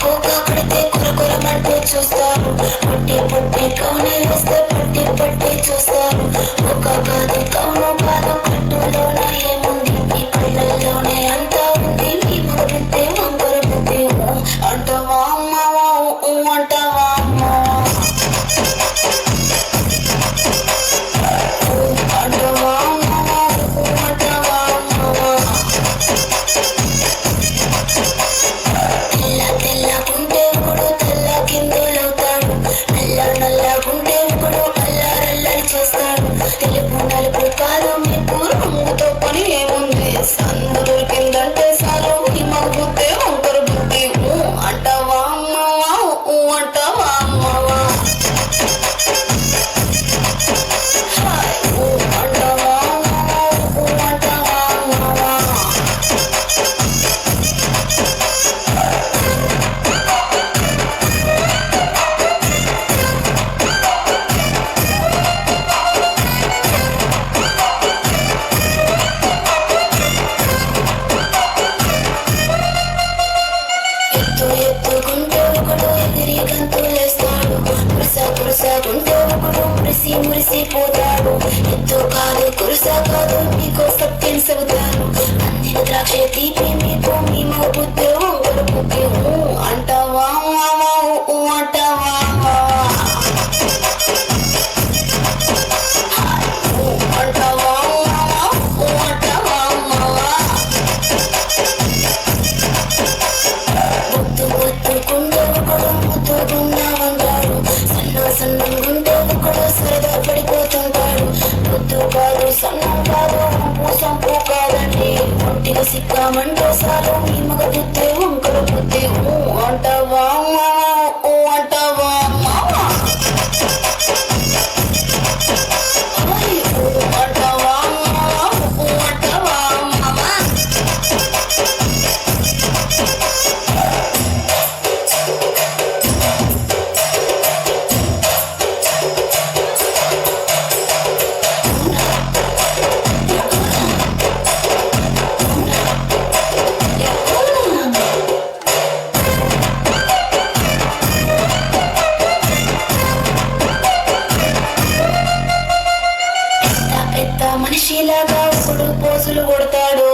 Cocoa కడితే కురకురమంటూ చూస్తారు. పుట్టి పుట్టి కౌనే వేస్తే పట్టి పట్టి చూస్తారు. ఒక కాదు కౌను కాదు కట్టులోన ఏముంది, మీ కళ్ళల్లోనే అంతా ఉంది. మీ మగబుద్ధి వంకర బుద్ధి అంటవా అమ్మవా అంటవా అమ్మవా అంటవా అమ్మవా అంటవా అమ్మవా. తెల్లగుంటే ఒకడు తెల్ల కిందులవుతాడు, నల్లగుంటే ఒకడు అల్లారల్లరి చేస్తాడు. తెలుపు నలుపు కాదు మీకు రంగుతో పని ఏముంది, సందు దొరికిందంటే చాలు ఈ మగబుద్ధి వంకర బుద్ధి అంటవా అమ్మవా అంటవా అమ్మవా. అంటవా అమ్మవా అంటవా అమ్మవా. ఎత్తుకుంటే ఒకడు ఎగిరి గంతులేస్తాడు, కురుసాకుంటే ఒకడు మురిసిపోతాడు. ఎత్తు కాదు కురుస కాదు మీకు సత్యం చెబుతాను. అందిన ద్రాక్ష తీపి మీకు మీ మగబుద్ధి వంకర బుద్ధి అంటవా అమ్మవా అంటవా అమ్మవా. అంటవా అమ్మవా అంటవా అమ్మవా. ఒత్తుకుంటే ఒకడు ముద్దుకున్నామంటాడు, సన్నంగుంటే ఒకడు సరదా పడిపోతుంటాడు. పొద్దు కాదు సన్నం కాదు సంపు కాదండి, ఒంటిగా సిక్కామంటే చాలు మీ మగ బుద్ధి వంకర బుద్ధి అంటవా అంటవా అమ్మవా. అంటవా అంటవా అమ్మవా. పెద్ద మనిషిలాగా ఒకడు పోజులు కొడతాడు,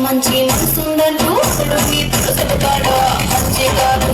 మంచి మనసుందంటూ ఒకడు మీ చెబుతాడు. మంచి కాదు